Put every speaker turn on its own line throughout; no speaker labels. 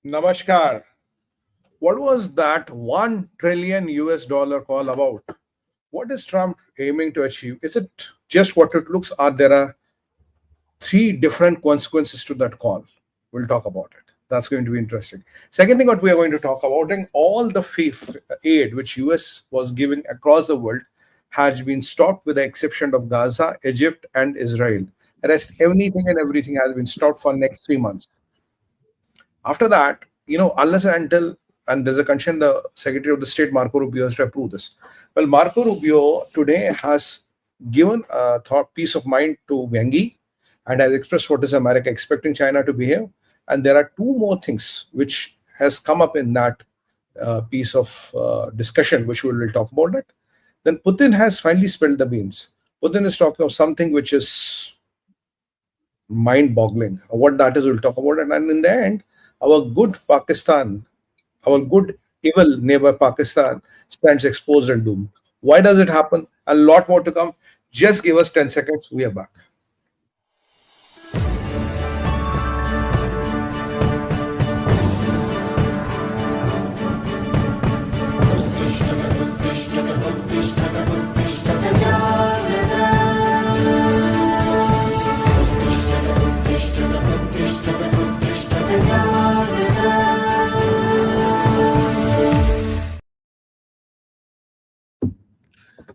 Namaskar. What was that $1 trillion call about? What is Trump aiming to achieve? Is it just what it looks? Or there are three different consequences to that call? We'll talk about it. That's going to be interesting. Second thing, what we are going to talk about, and all the aid which US was giving across the world has been stopped with the exception of Gaza, Egypt, and Israel. The rest, anything and everything has been stopped for next 3 months. After that, unless and until, and there's a concern, the Secretary of the State, Marco Rubio, has to approve this. Well, Marco Rubio today has given a peace of mind to Wang Yi and has expressed what is America expecting China to behave. And there are two more things which has come up in that piece of discussion, which we will talk about it. Then Putin has finally spilled the beans. Putin is talking of something which is mind-boggling. What that is, we'll talk about it. And in the end, our good Pakistan, our good evil neighbor Pakistan stands exposed and doomed. Why does it happen? A lot more to come. Just give us 10 seconds. We are back.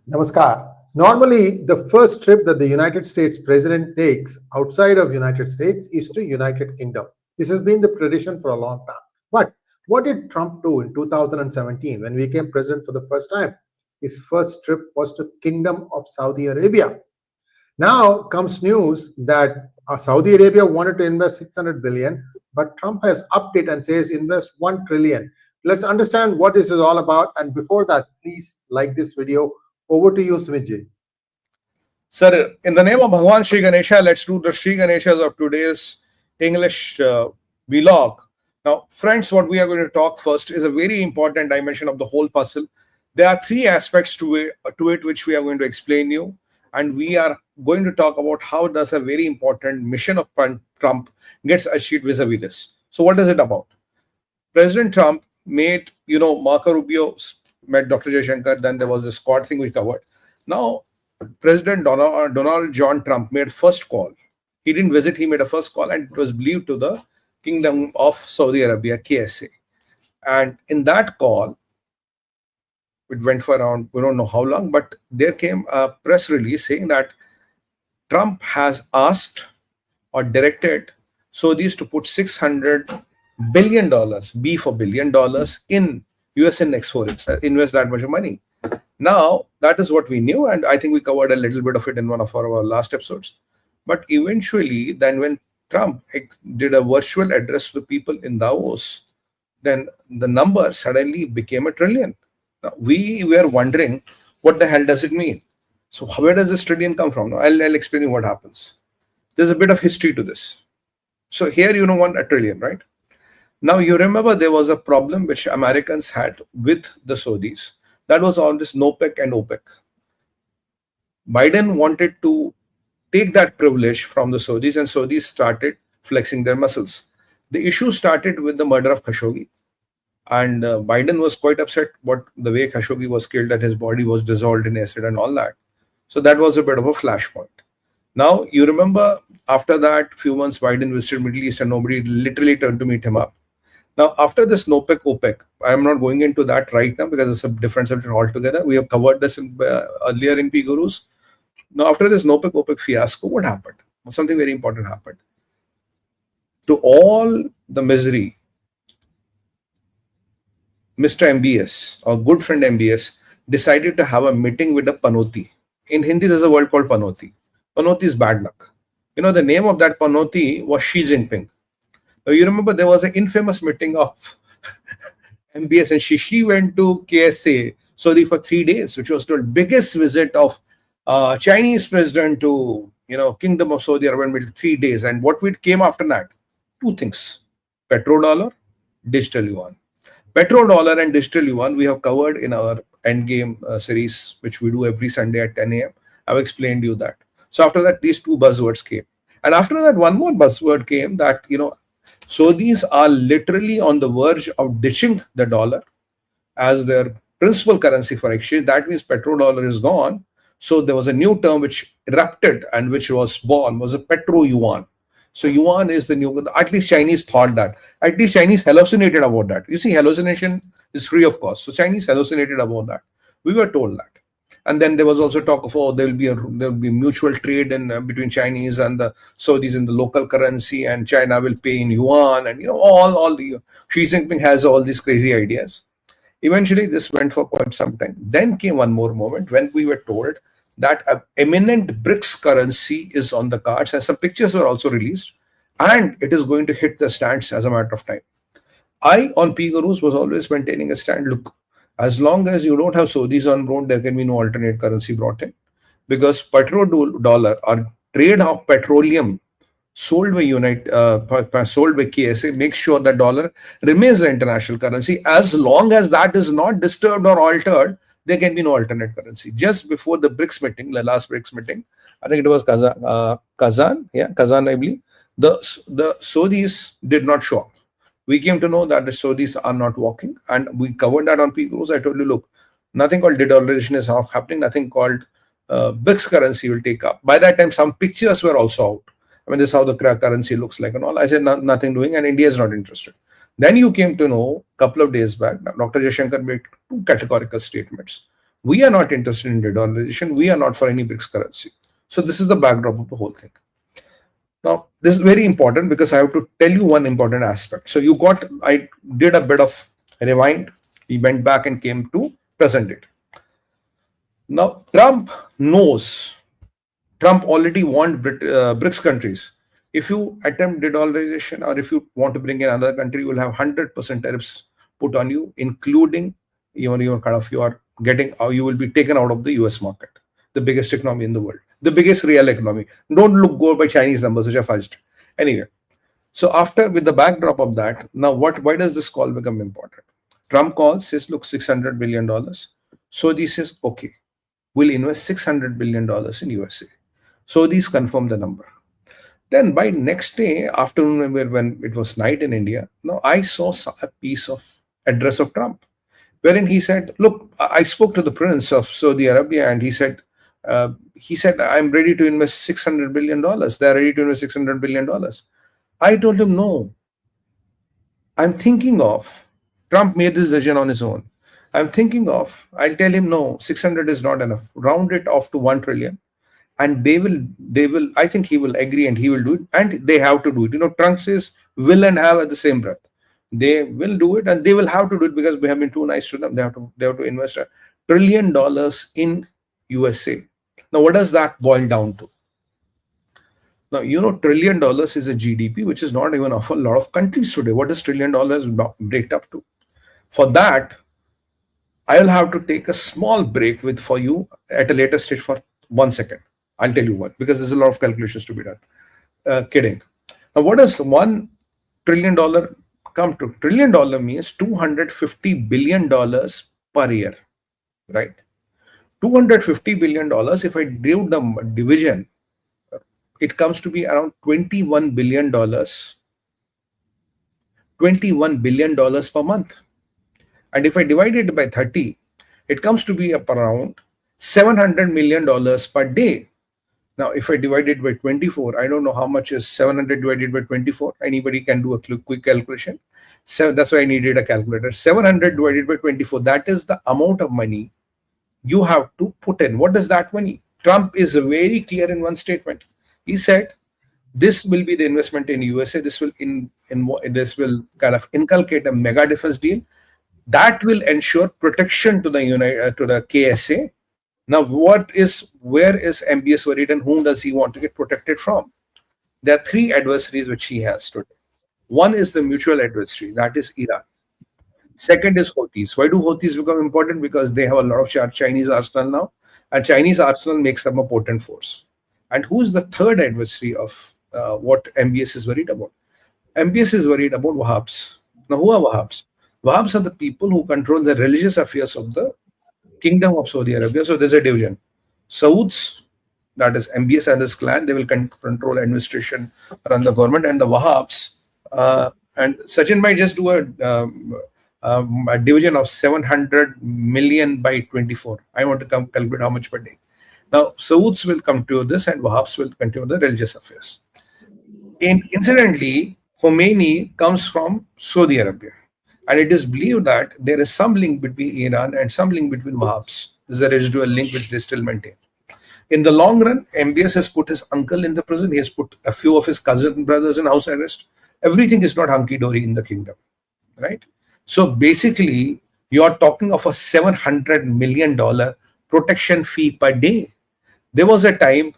Namaskar. Normally, the first trip that the United States president takes outside of United States is to United Kingdom. This has been the tradition for a long time. But what did Trump do in 2017 when he became president for the first time? His first trip was to Kingdom of Saudi Arabia. Now comes news that Saudi Arabia wanted to invest 600 billion, but Trump has upped it and says invest 1 trillion. Let's understand what this is all about. And before that, please like this video. Over to you, 𝗟𝗍𝗍.
Sir, in the name of Bhagwan Sree Ganesha, let's do the Sree Ganeshas of today's English vlog. Now, friends, what we are going to talk first is a very important dimension of the whole puzzle. There are three aspects to it which we are going to explain you. And we are going to talk about how does a very important mission of Trump gets achieved vis-a-vis this. So what is it about? President Trump made, Marco Rubio met Dr. Jaishankar, then there was this Quad thing we covered. Now, President Donald John Trump made first call. He didn't visit, he made a first call, and it was believed to the Kingdom of Saudi Arabia, KSA. And in that call, it went for around, we don't know how long, but there came a press release saying that Trump has asked or directed Saudis to put $600 billion, B for billion dollars, in US in next 4 years, invest that much of money. Now, that is what we knew, and I think we covered a little bit of it in one of our last episodes. But eventually, then when Trump did a virtual address to the people in Davos, then the number suddenly became $1 trillion. Now, we were wondering, what the hell does it mean? So where does this trillion come from? Now, I'll explain you what happens. There's a bit of history to this. So here you want $1 trillion, right? Now, you remember there was a problem which Americans had with the Saudis. That was all this NOPEC and OPEC. Biden wanted to take that privilege from the Saudis, and Saudis started flexing their muscles. The issue started with the murder of Khashoggi. And Biden was quite upset the way Khashoggi was killed, and his body was dissolved in acid and all that. So that was a bit of a flashpoint. Now, you remember after that, few months, Biden visited Middle East and nobody literally turned to meet him up. Now, after this NOPEC, OPEC, I am not going into that right now because it's a different subject altogether. We have covered this earlier in P Gurus. Now, after this NOPEC, OPEC fiasco, what happened? Something very important happened. To all the misery, Mr. MBS, our good friend MBS, decided to have a meeting with a Panoti. In Hindi, there's a word called Panoti. Panoti is bad luck. The name of that Panoti was Xi Jinping. Now, you remember there was an infamous meeting of MBS and Xi went to KSA, Saudi, for 3 days, which was the biggest visit of Chinese president to, Kingdom of Saudi Arabia in 3 days. And what came after that? Two things: petrodollar, digital yuan. Petrodollar and digital yuan we have covered in our Endgame series, which we do every Sunday at 10 a.m. I've explained you that. So after that, these two buzzwords came. And after that, one more buzzword came that, Saudis are literally on the verge of ditching the dollar as their principal currency for exchange. That means petrodollar is gone. So there was a new term which erupted and which was born, was a petro yuan. So yuan is the new, at least Chinese thought that. At least Chinese hallucinated about that. You see, hallucination is free of cost. So Chinese hallucinated about that. We were told that. And then there was also talk of, oh, there will be mutual trade in between Chinese and the Saudis in the local currency, and China will pay in yuan, and all the Xi Jinping has all these crazy ideas. Eventually, this went for quite some time. Then came one more moment when we were told that an eminent BRICS currency is on the cards, and some pictures were also released, and it is going to hit the stands as a matter of time. I, on 𝗖𝗏𝗄𝗎, was always maintaining a stand. Look, as long as you don't have Saudis on board, there can be no alternate currency brought in, because petrodollar, or trade of petroleum sold by 𝗥𝗘𝗙𝗪, makes sure that dollar remains the international currency. As long as that is not disturbed or altered, there can be no alternate currency. Just before the BRICS meeting, the last BRICS meeting, I think it was Kazan, I believe, the Saudis did not show up. We came to know that the Saudis are not walking, and we covered that on 𝗖𝗏𝗄𝗎. I told you, look, nothing called de-dollarization is happening, nothing called BRICS currency will take up. By that time, some pictures were also out. I mean, this is how the currency looks like and all. I said, nothing doing, and India is not interested. Then you came to know a couple of days back, Dr. Jaishankar made two categorical statements. We are not interested in de-dollarization. We are not for any BRICS currency. So this is the backdrop of the whole thing. Now, this is very important because I have to tell you one important aspect. So I did a bit of rewind. We went back and came to present date. Now, Trump already warned BRICS countries. If you attempt de-dollarization, or if you want to bring in another country, you will have 100% tariffs put on you, including you will be taken out of the US market, the biggest economy in the world, the biggest real economy. Don't go by Chinese numbers, which are fudged. Anyway, so with the backdrop of that, now why does this call become important? Trump says, look, $600 billion. So this is okay. We'll invest $600 billion in USA. So these confirm the number. Then by next day afternoon, when it was night in India, I saw a piece of address of Trump, wherein he said, look, I spoke to the Prince of Saudi Arabia, and he said, I'm ready to invest $600 billion. They're ready to invest $600 billion. I told him, no. I'm thinking of, Trump made this decision on his own. I'll tell him, no, 600 is not enough. Round it off to 1 trillion. And they will, I think he will agree and he will do it. And they have to do it. Trump says will and have at the same breath. They will do it, and they will have to do it because we have been too nice to them. They have to invest $1 trillion in USA. Now, what does that boil down to? Now, $1 trillion is a GDP, which is not even of a lot of countries today. What does $1 trillion break up to? For that, I will have to take a small break for you at a later stage for 1 second. I'll tell you what, because there's a lot of calculations to be done. Kidding. Now, what does $1 trillion come to? $1 trillion means $250 billion per year, right? $250 billion, if I do the division, it comes to be around $21 billion. $21 billion per month. And if I divide it by 30, it comes to be up around $700 million per day. Now, if I divide it by 24, I don't know how much is 700 divided by 24. Anybody can do a quick calculation. So that's why I needed a calculator. 700 divided by 24, that is the amount of money you have to put in. What does that money? Trump is very clear in one statement. He said, this will be the investment in USA. This will kind of inculcate a mega defense deal that will ensure protection to the KSA. Now, where is MBS worried, and whom does he want to get protected from? There are 3 adversaries which he has today. One is the mutual adversary, that is Iran. Second is Houthis. Why do Houthis become important? Because they have a lot of Chinese arsenal now, and Chinese arsenal makes them a potent force. And who's the third adversary of what MBS is worried about? MBS is worried about Wahhabs. Now, who are Wahhabs? Wahhabs are the people who control the religious affairs of the Kingdom of Saudi Arabia. So there's a division. Sauds, that is MBS and his clan, they will control administration, run the government, and the Wahhabs, And Sachin might just do a division of 700 million by 24. I want to calculate how much per day. Now, Saouds will come to this and Wahhabs will continue the religious affairs. Incidentally, Khomeini comes from Saudi Arabia. And it is believed that there is some link between Iran and some link between Wahhabs. There's a residual link which they still maintain. In the long run, MBS has put his uncle in the prison. He has put a few of his cousin brothers in house arrest. Everything is not hunky-dory in the kingdom, right? So basically, you are talking of a $700 million protection fee per day. There was a time,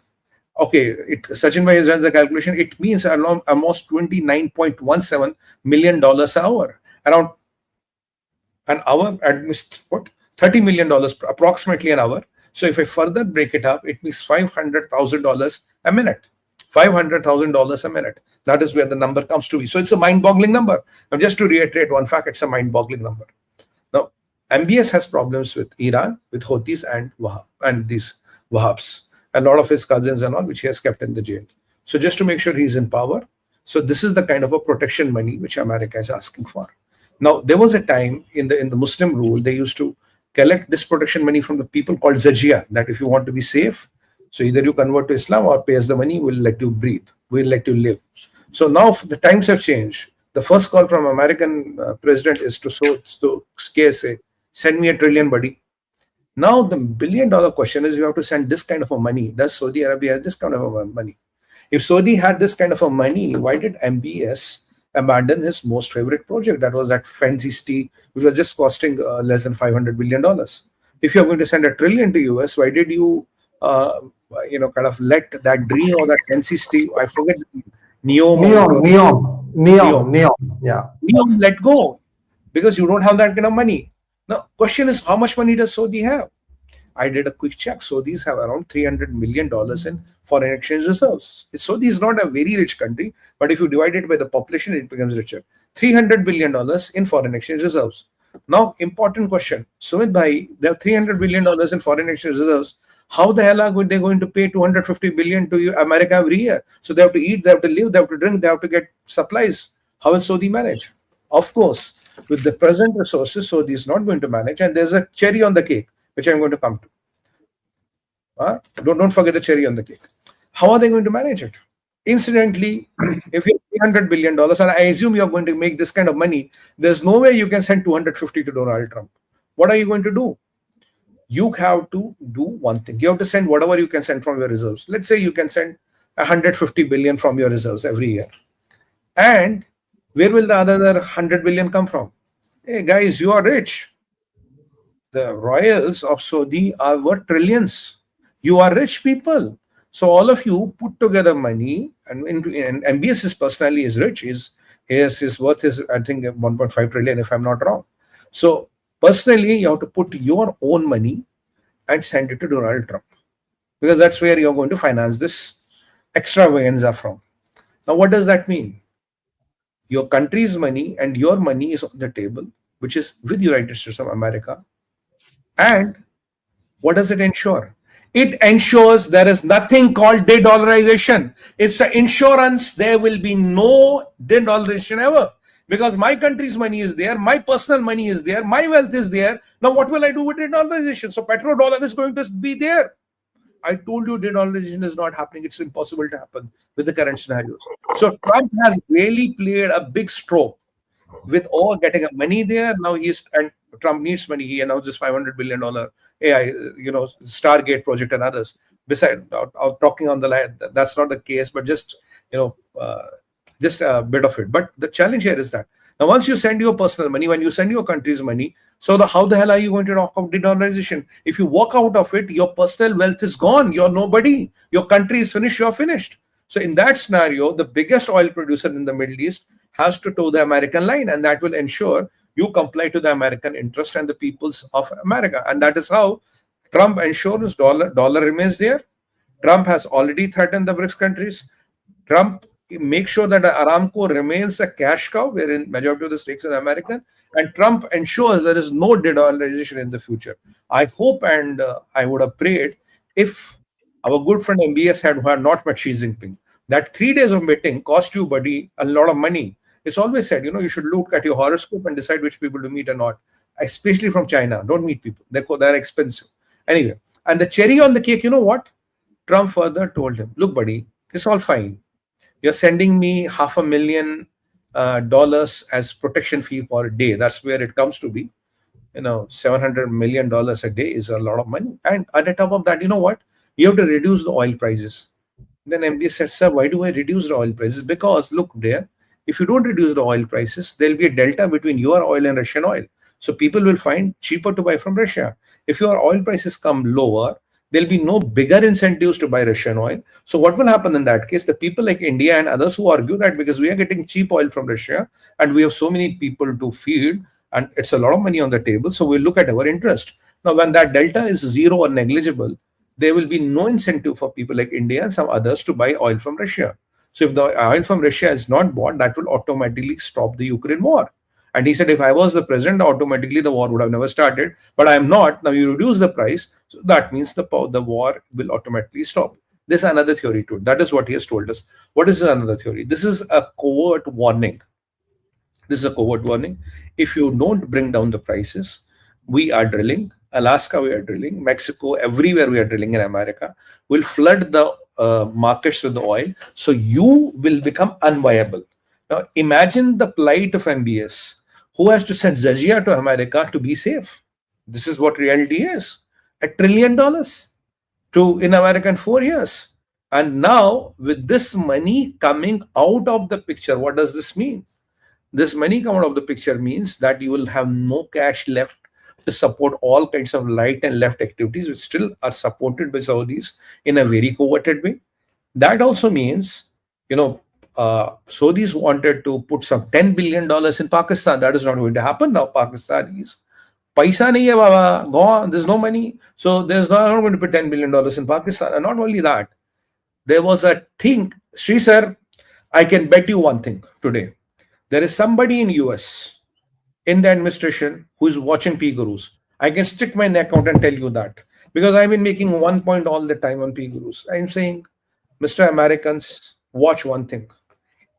okay, Sachin Bhai has done the calculation, it means almost $29.17 million an hour. Around an hour, what? $30 million approximately an hour. So if I further break it up, it means $500,000 a minute. $500,000 a minute. That is where the number comes to be. So it's a mind-boggling number. Now, just to reiterate one fact, it's a mind-boggling number. Now, MBS has problems with Iran, with Houthis and these Wahhabs. A lot of his cousins and all, which he has kept in the jail. So just to make sure he's in power. So this is the kind of a protection money which America is asking for. Now, there was a time in the Muslim rule, they used to collect this protection money from the people called jizya, that if you want to be safe, so either you convert to Islam or pay us the money, we'll let you breathe, we'll let you live. So now the times have changed. The first call from American president is to say, send me $1 trillion, buddy. Now the $1 billion question is, you have to send this kind of a money. Does Saudi Arabia have this kind of a money? If Saudi had this kind of a money, why did MBS abandon his most favorite project? That was that fancy steel, which was just costing less than $500 billion. If you're going to send $1 trillion to US, why did you, kind of let that dream or that fancy steel, I forget, Neom, let go, because you don't have that kind of money. Now, question is, how much money does Saudi have? I did a quick check. Saudis have around $300 million in foreign exchange reserves. Saudi is not a very rich country, but if you divide it by the population, it becomes richer. $300 billion in foreign exchange reserves. Now, important question. Sumit Bhai, they have $300 billion in foreign exchange reserves. How the hell are they going to pay $250 billion to America every year? So they have to eat, they have to live, they have to drink, they have to get supplies. How will Saudi manage? Of course, with the present resources, Saudi is not going to manage. And there's a cherry on the cake, which I'm going to come to. Don't forget the cherry on the cake. How are they going to manage it? Incidentally, if you have $300 billion, and I assume you're going to make this kind of money, there's no way you can send 250 to Donald Trump. What are you going to do? You have to do one thing. You have to send whatever you can send from your reserves. Let's say you can send 150 billion from your reserves every year. And where will the other 100 billion come from? Hey guys, you are rich. The royals of Saudi are worth trillions. You are rich people. So all of you put together money, and MBS is personally is rich. His worth is, I think, 1.5 trillion, if I'm not wrong. So personally, you have to put your own money and send it to Donald Trump, because that's where you're going to finance this extravaganza from. Now, what does that mean? Your country's money and your money is on the table, which is with the United States of America. And what does it ensure? It ensures there is nothing called de-dollarization. It's an insurance. There will be no de-dollarization ever. Because my country's money is there, my personal money is there, my wealth is there. Now, what will I do with de-dollarization? So, petrodollar is going to be there. I told you de-dollarization is not happening. It's impossible to happen with the current scenarios. So, Trump has really played a big stroke with all getting money there. Now and Trump needs money. He announced this $500 billion AI, Stargate project and others. Besides, talking on the line, that's not the case, but just a bit of it. But the challenge here is that now, once you send your personal money, when you send your country's money, so how the hell are you going to knock out de-dollarization? If you walk out of it, your personal wealth is gone. You're nobody. Your country is finished. You're finished. So in that scenario, the biggest oil producer in the Middle East has to toe the American line, and that will ensure you comply to the American interest and the peoples of America. And that is how Trump ensures dollar remains there. Trump has already threatened the BRICS countries. Trump makes sure that Aramco remains a cash cow, wherein majority of the stakes are American, and Trump ensures there is no de-dollarization in the future. I hope and I would have prayed if our good friend MBS had not met Xi Jinping. That 3 days of meeting cost you, buddy, a lot of money. It's always said, you should look at your horoscope and decide which people to meet or not, especially from China. Don't meet people. They're expensive. Anyway, and the cherry on the cake, you know what? Trump further told him, look, buddy, it's all fine. You're sending me $500,000 as protection fee for a day. That's where it comes to be. $700 million a day is a lot of money. And on the top of that, you know what? You have to reduce the oil prices. Then MD said, sir, why do I reduce the oil prices? Because look there, if you don't reduce the oil prices, there'll be a delta between your oil and Russian oil. So people will find cheaper to buy from Russia. If your oil prices come lower, there'll be no bigger incentives to buy Russian oil. So what will happen in that case? The people like India and others who argue that because we are getting cheap oil from Russia and we have so many people to feed and it's a lot of money on the table, so we'll look at our interest. Now, when that delta is zero or negligible, there will be no incentive for people like India and some others to buy oil from Russia. So if the oil from Russia is not bought, that will automatically stop the Ukraine war. And he said, if I was the president, automatically the war would have never started. But I am not. Now you reduce the price. So that means the war will automatically stop. There's another theory to it. That is what he has told us. What is another theory? This is a covert warning. This is a covert warning. If you don't bring down the prices, we are drilling. Alaska, we are drilling. Mexico, everywhere we are drilling in America, will flood the markets with the oil. So you will become unviable. Now imagine the plight of MBS, who has to send Georgia to America to be safe. This is what reality is. $1 trillion in America in 4 years. And now with this money coming out of the picture, what does this mean? This money coming out of the picture means that you will have no cash left to support all kinds of right and left activities, which still are supported by Saudis in a very coveted way. That also means, Saudis wanted to put some $10 billion in Pakistan. That is not going to happen now. Pakistanis, paisa nahi hai baba, gone. There's no money. So there's not going to put $10 billion in Pakistan. And not only that, there was a thing. Sree sir, I can bet you one thing today. There is somebody in US, in the administration, who is watching P-Gurus. I can stick my neck out and tell you that. Because I've been making 1 point all the time on P-Gurus. I'm saying, Mr. Americans, watch one thing.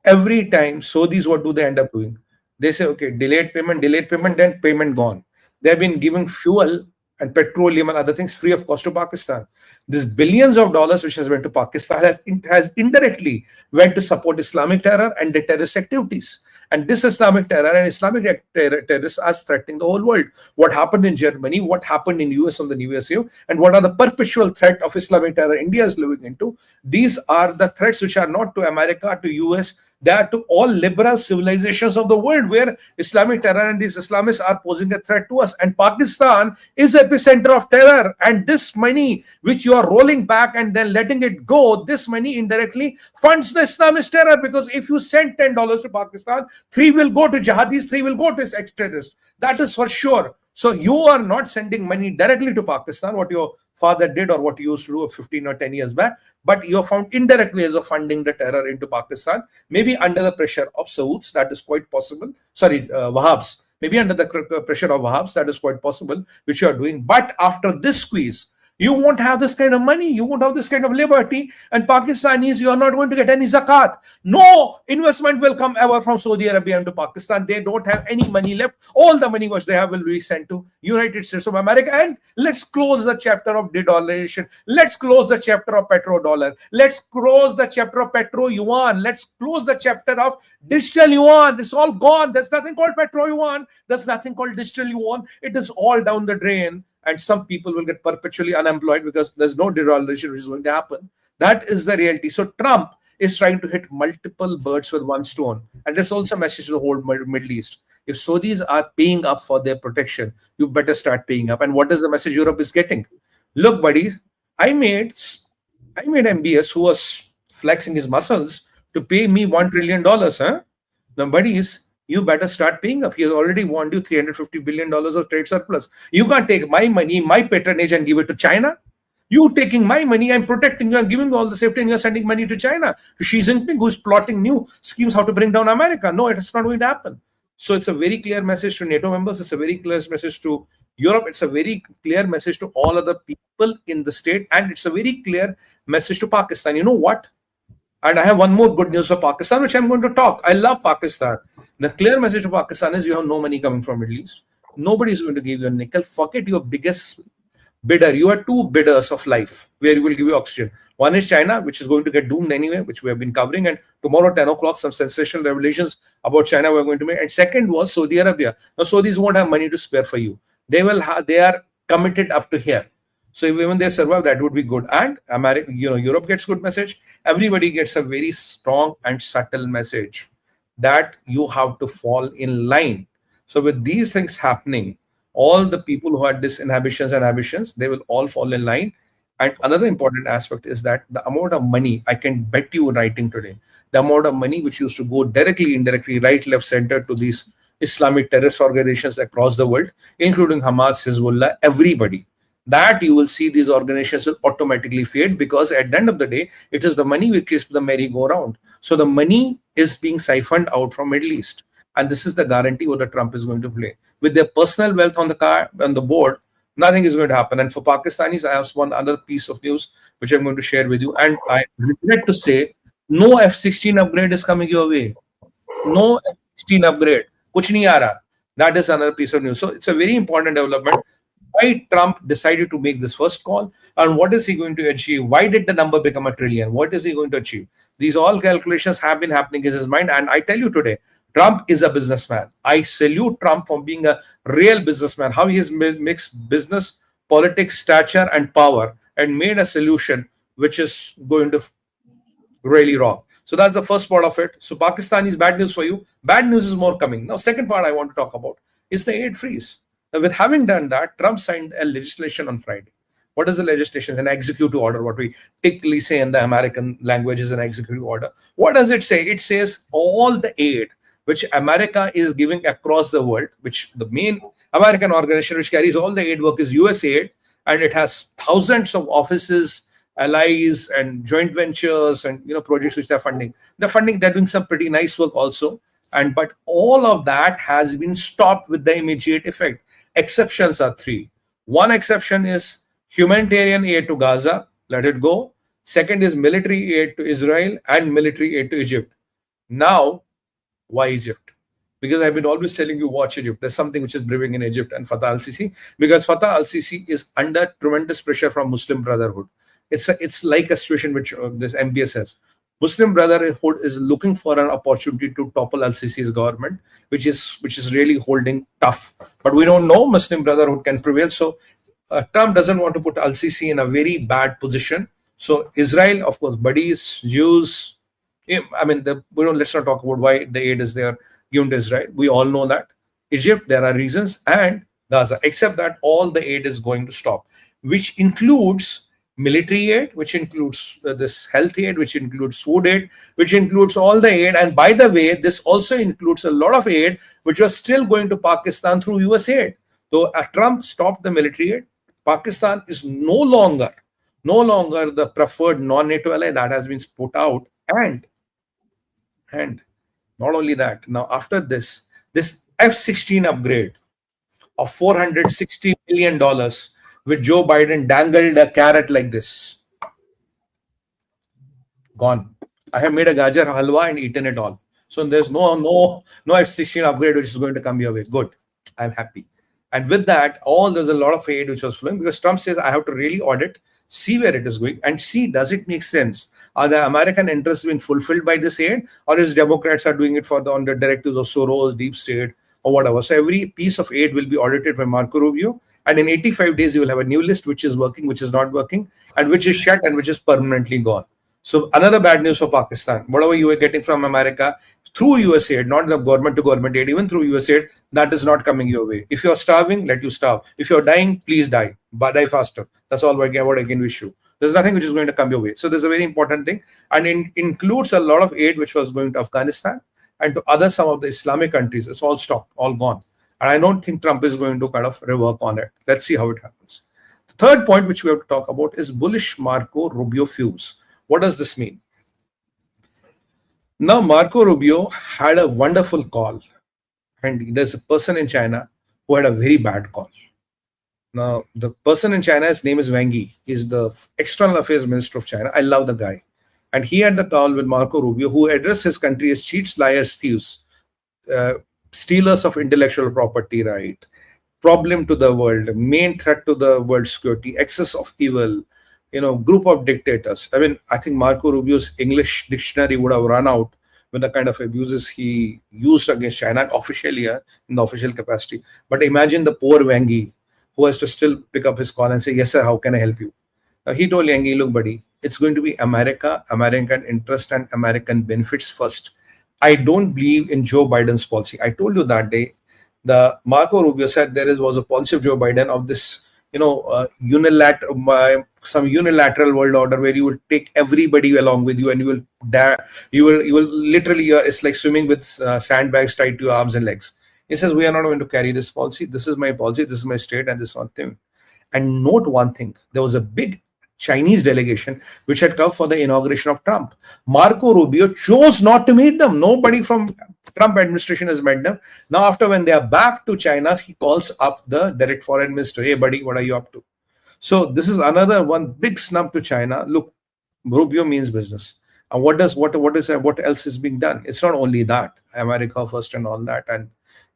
Every time Saudis, what do they end up doing? They say, okay, delayed payment, then payment gone. They've been giving fuel and petroleum and other things free of cost to Pakistan. This billions of dollars which has went to Pakistan has indirectly went to support Islamic terror and the terrorist activities. And this Islamic terror and Islamic terrorists are threatening the whole world. What happened in Germany, what happened in US on the New Year's Eve, and what are the perpetual threat of Islamic terror India is living into. These are the threats which are not to America, to US, they are to all liberal civilizations of the world where Islamic terror and these Islamists are posing a threat to us. And Pakistan is epicenter of terror. And this money which you are rolling back and then letting it go, this money indirectly funds the Islamist terror, because if you send $10 to Pakistan, 3 will go to jihadis, 3 will go to extremists. That is for sure. So you are not sending money directly to Pakistan, what your father did or what you used to do 15 or 10 years back, but you have found indirect ways of funding the terror into Pakistan, maybe under the pressure of Sauds, that is quite possible. Sorry, Wahhabs, maybe under the pressure of Wahhabs, that is quite possible, which you are doing. But after this squeeze, you won't have this kind of money, you won't have this kind of liberty, and Pakistanis, you are not going to get any zakat. No investment will come ever from Saudi Arabia into Pakistan. They don't have any money left. All the money which they have will be sent to United States of America. And let's close the chapter of de-dollarization. Let's close the chapter of petrodollar. Let's close the chapter of petro yuan. Let's close the chapter of digital yuan. It's all gone. There's nothing called petro yuan. There's nothing called digital yuan. It is all down the drain. And some people will get perpetually unemployed because there's no de-dollarization which is going to happen. That is the reality. So Trump is trying to hit multiple birds with one stone. And there's also a message to the whole Middle East. If Saudis are paying up for their protection, you better start paying up. And what is the message Europe is getting? Look, buddies, I made MBS, who was flexing his muscles, to pay me $1 trillion. Now, buddies, you better start paying up. He has already warned you $350 billion of trade surplus. You can't take my money, my patronage, and give it to China. You taking my money, I'm protecting you, I'm giving you all the safety, and you're sending money to China, to Xi Jinping, who's plotting new schemes how to bring down America. No, it's not going to happen. So it's a very clear message to NATO members. It's a very clear message to Europe. It's a very clear message to all other people in the state. And it's a very clear message to Pakistan. You know what? And I have one more good news for Pakistan, which I'm going to talk. I love Pakistan. The clear message to Pakistan is you have no money coming from Middle East. Nobody is going to give you a nickel. Forget your biggest bidder. You are two bidders of life where you will give you oxygen. One is China, which is going to get doomed anyway, which we have been covering. And tomorrow, 10 o'clock, some sensational revelations about China we're going to make. And second was Saudi Arabia. Now, Saudis won't have money to spare for you. They are committed up to here. So if even they survive, that would be good. And America, Europe gets good message. Everybody gets a very strong and subtle message that you have to fall in line. So with these things happening, all the people who had disinhibitions and ambitions, they will all fall in line. And another important aspect is that the amount of money, I can bet you writing today, the amount of money which used to go directly, indirectly, right, left, center to these Islamic terrorist organizations across the world, including Hamas, Hezbollah, everybody, that you will see these organizations will automatically fade, because at the end of the day, it is the money which keeps the merry-go-round. So the money is being siphoned out from Middle East. And this is the guarantee what the Trump is going to play. With their personal wealth on the board, nothing is going to happen. And for Pakistanis, I have one other piece of news which I'm going to share with you. And I regret to say, no F-16 upgrade is coming your way. No F-16 upgrade. Kuch nahi aa raha. That is another piece of news. So it's a very important development. Why Trump decided to make this first call, and what is he going to achieve? Why did the number become $1 trillion? What is he going to achieve? These all calculations have been happening in his mind. And I tell you today, Trump is a businessman. I salute Trump for being a real businessman, how he has mixed business, politics, stature, and power, and made a solution which is going to really rock. So that's the first part of it. So Pakistan is bad news for you. Bad news is more coming. Now, second part I want to talk about is the aid freeze. Now, with having done that, Trump signed a legislation on Friday. What is the legislation? An executive order, what we typically say in the American language is an executive order. What does it say? It says all the aid which America is giving across the world, which the main American organization which carries all the aid work is USAID, and it has thousands of offices, allies, and joint ventures, and projects which they're funding. They're doing some pretty nice work also. But all of that has been stopped with the immediate effect. Exceptions are three. One exception is humanitarian aid to Gaza, let it go. Second is military aid to Israel and military aid to Egypt. Now, why Egypt? Because I've been always telling you, watch Egypt. There's something which is brewing in Egypt and Fattah al-Sisi, because Fattah al-Sisi is under tremendous pressure from Muslim Brotherhood. It's like a situation which this MBS has. Muslim Brotherhood is looking for an opportunity to topple al-Sisi's government, which is really holding tough. But we don't know Muslim Brotherhood can prevail. So Trump doesn't want to put al-Sisi in a very bad position. So Israel, of course, buddies, Jews. Let's not talk about why the aid is there given to Israel. We all know that. Egypt, there are reasons, and Gaza. Except that all the aid is going to stop, which includes military aid, which includes this health aid, which includes food aid, which includes all the aid. And by the way, this also includes a lot of aid which was still going to Pakistan through USAID. So Trump stopped the military aid. Pakistan is no longer the preferred non-NATO ally that has been put out. And not only that, now after this F-16 upgrade of $460 million, with Joe Biden dangled a carrot like this. Gone. I have made a gajar halwa and eaten it all. So there's no F-16 upgrade which is going to come your way. Good. I'm happy. And with that, there's a lot of aid which was flowing, because Trump says I have to really audit, see where it is going, and see, does it make sense? Are the American interests being fulfilled by this aid, or is Democrats are doing it on the directives of Soros, deep state, or whatever? So every piece of aid will be audited by Marco Rubio. And in 85 days, you will have a new list, which is working, which is not working, and which is shut, and which is permanently gone. So another bad news for Pakistan. Whatever you are getting from America through USAID, not the government-to-government aid, even through USAID, that is not coming your way. If you're starving, let you starve. If you're dying, please die. But die faster. That's all what I can wish you. There's nothing which is going to come your way. So there's a very important thing. And it includes a lot of aid which was going to Afghanistan and to some of the Islamic countries. It's all stopped, all gone. And I don't think Trump is going to kind of rework on it. Let's see how it happens. The third point which we have to talk about is bullish Marco Rubio Fumes. What does this mean? Now, Marco Rubio had a wonderful call, and there's a person in China who had a very bad call. Now, the person in China, his name is Wang Yi. He's the External Affairs Minister of China. I love the guy. And he had the call with Marco Rubio, who addressed his country as cheats, liars, thieves, stealers of intellectual property right, problem to the world, main threat to the world's security, excess of evil, group of dictators. I mean, I think Marco Rubio's English dictionary would have run out with the kind of abuses he used against China officially, in the official capacity. But imagine the poor 𝗟𝗍𝗍 who has to still pick up his call and say, yes, sir, how can I help you? He told 𝗟𝗍𝗍, look, buddy, it's going to be America, American interest and American benefits first. I don't believe in Joe Biden's policy. I told you that day, the Marco Rubio said was a policy of Joe Biden of this, some unilateral world order where you will take everybody along with you, and you will literally, it's like swimming with sandbags tied to your arms and legs. He says, we are not going to carry this policy. This is my policy. This is my state, and this one thing. And note one thing: there was a big Chinese delegation which had come for the inauguration of Trump. Marco Rubio chose not to meet them. Nobody from Trump administration has met them. Now, after when they are back to China, he calls up the direct foreign minister. Hey, buddy, what are you up to? So this is another one big snub to China. Look, Rubio means business. And what else is being done? It's not only that, America first and all that, and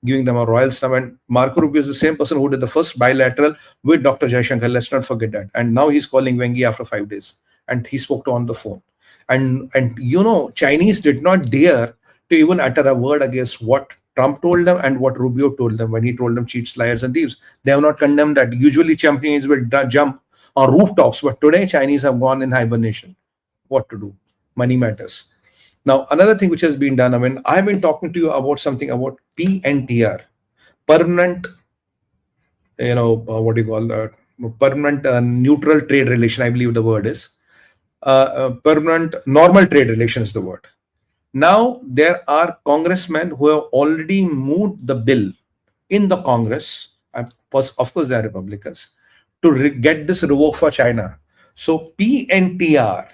giving them a royal snub. And Marco Rubio is the same person who did the first bilateral with Dr. Jaishankar. Let's not forget that. And now he's calling 𝗟𝗍𝗍 after 5 days. And he spoke to on the phone. And Chinese did not dare to even utter a word against what Trump told them and what Rubio told them when he told them cheats, liars, and thieves. They have not condemned that. Usually Chinese will jump on rooftops, but today Chinese have gone in hibernation. What to do? Money matters. Now, another thing which has been done, I mean, I've been talking to you about something about PNTR, permanent, permanent neutral trade relation, I believe the word is. Permanent normal trade relation is the word. Now, there are congressmen who have already moved the bill in the Congress, and of course they are Republicans, to get this revoked for China. So PNTR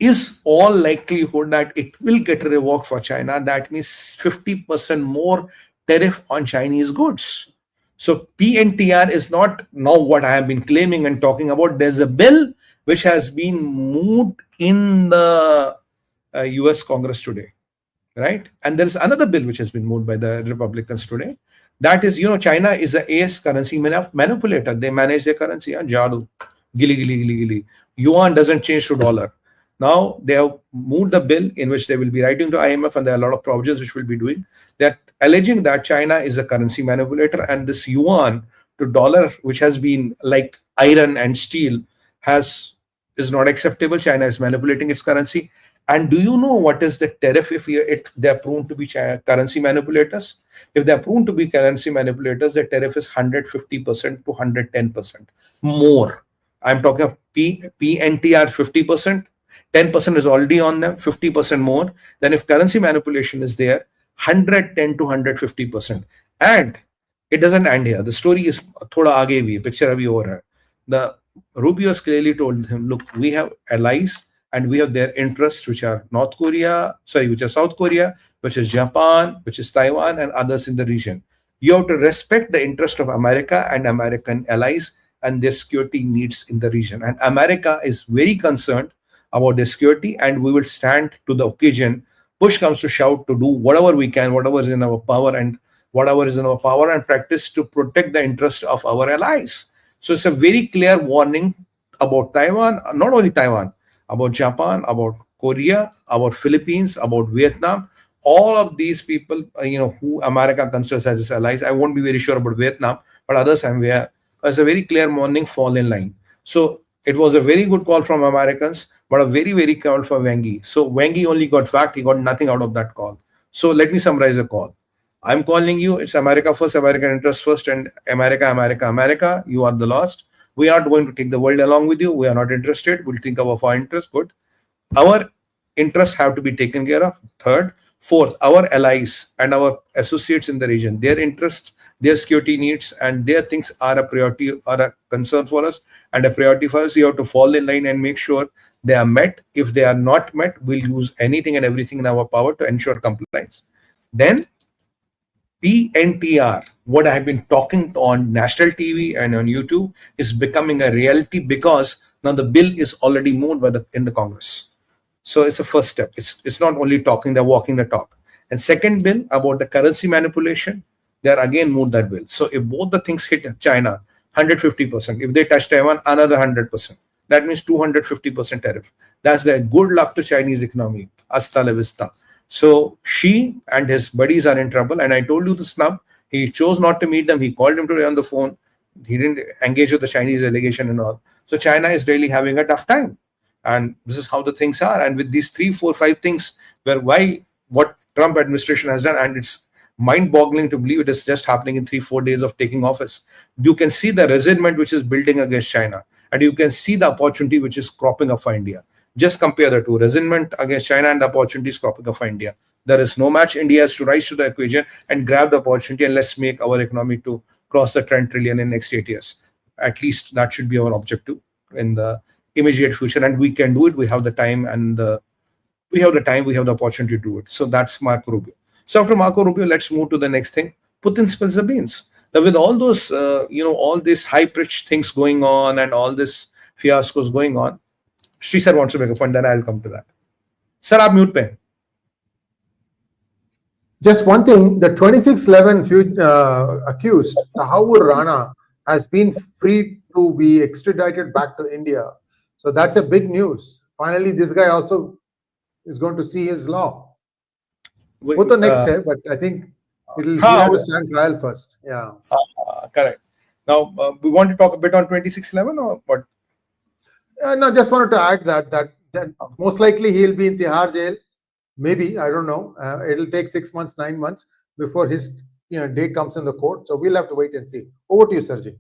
is all likelihood that it will get revoked for China. That means 50% more tariff on Chinese goods. So PNTR is not now what I have been claiming and talking about. There's a bill which has been moved in the US Congress today, right? And there's another bill which has been moved by the Republicans today. That is, China is a AS currency manipulator. They manage their currency. Jadu, gili. Yuan doesn't change to dollar. Now they have moved the bill in which they will be writing to IMF, and there are a lot of provisions which will be doing. They're alleging that China is a currency manipulator, and this yuan to dollar, which has been like iron and steel, is not acceptable. China is manipulating its currency. And do you know what is the tariff if they are proven to be currency manipulators? If they are proven to be currency manipulators, the tariff is 150% to 110% more. I'm talking of PNTR 50%. 10% is already on them, 50% more. Then if currency manipulation is there, 110 to 150%. And it doesn't end here. The story is thoda aage bhi, picture abhi ho raha hai. The Rubio has clearly told him, look, we have allies and we have their interests, which are South Korea, which is Japan, which is Taiwan, and others in the region. You have to respect the interest of America and American allies and their security needs in the region. And America is very concerned about their security, and we will stand to the occasion. Push comes to shove to do whatever we can, whatever is in our power, and practice to protect the interest of our allies. So it's a very clear warning about Taiwan, not only Taiwan, about Japan, about Korea, about Philippines, about Vietnam. All of these people, who America considers as its allies. I won't be very sure about Vietnam, but others I'm aware. It's a very clear warning, fall in line. So it was a very good call from Americans, but a very, very call for 𝗟𝗍𝗍. So 𝗟𝗍𝗍 only got fact, he got nothing out of that call. So let me summarize the call. I'm calling you, it's America first, American interest first, and America, you are the lost. We are not going to take the world along with you. We are not interested. We'll think of our interest. Good. Our interests have to be taken care of. Third. Fourth, our allies and our associates in the region, their interests, their security needs, and their things are a priority or a concern for us and a priority for us. You have to fall in line and make sure they are met. If they are not met, we'll use anything and everything in our power to ensure compliance. Then PNTR, what I have been talking on national TV and on YouTube, is becoming a reality because now the bill is already moved in the Congress. So it's a first step. It's not only talking, they're walking the talk. And second bill about the currency manipulation, they are again moved that bill. So if both the things hit China, 150%. If they touch Taiwan, another 100%. That means 250% tariff. That's the good luck to Chinese economy. Hasta la vista. So Xi and his buddies are in trouble. And I told you the snub. He chose not to meet them. He called him today on the phone. He didn't engage with the Chinese delegation and all. So China is really having a tough time. And this is how the things are. And with these 3, 4, 5 things, what Trump administration has done, and it's mind-boggling to believe it is just happening in 3, 4 days of taking office. You can see the resentment which is building against China, and you can see the opportunity which is cropping up for India. Just compare the two: resentment against China and the opportunities cropping up for India. There is no match. India has to rise to the equation and grab the opportunity, and let's make our economy to cross the 10 trillion in next 8 years. At least that should be our objective in the immediate future, and we can do it. We have the time, and we have the opportunity to do it. So that's Marco Rubio. So after Marco Rubio, let's move to the next thing. Putin spills the beans. Now, with all those, all these high-pitched things going on and all this fiascos going on, Sree sir wants to make a point, then I'll come to that. Sir, aap mute pe.
Just one thing, the 2611 accused, Tahawwur Rana, has been freed to be extradited back to India. So that's a big news. Finally, this guy also is going to see his law. Put the next step, but I think he'll have to stand trial first. Yeah.
Correct. Now, we want to talk a bit on 2611 or what?
No, just wanted to add that most likely he'll be in Tihar jail. Maybe, I don't know. It'll take 6 months, 9 months before his day comes in the court. So we'll have to wait and see. Over to you, Sergi.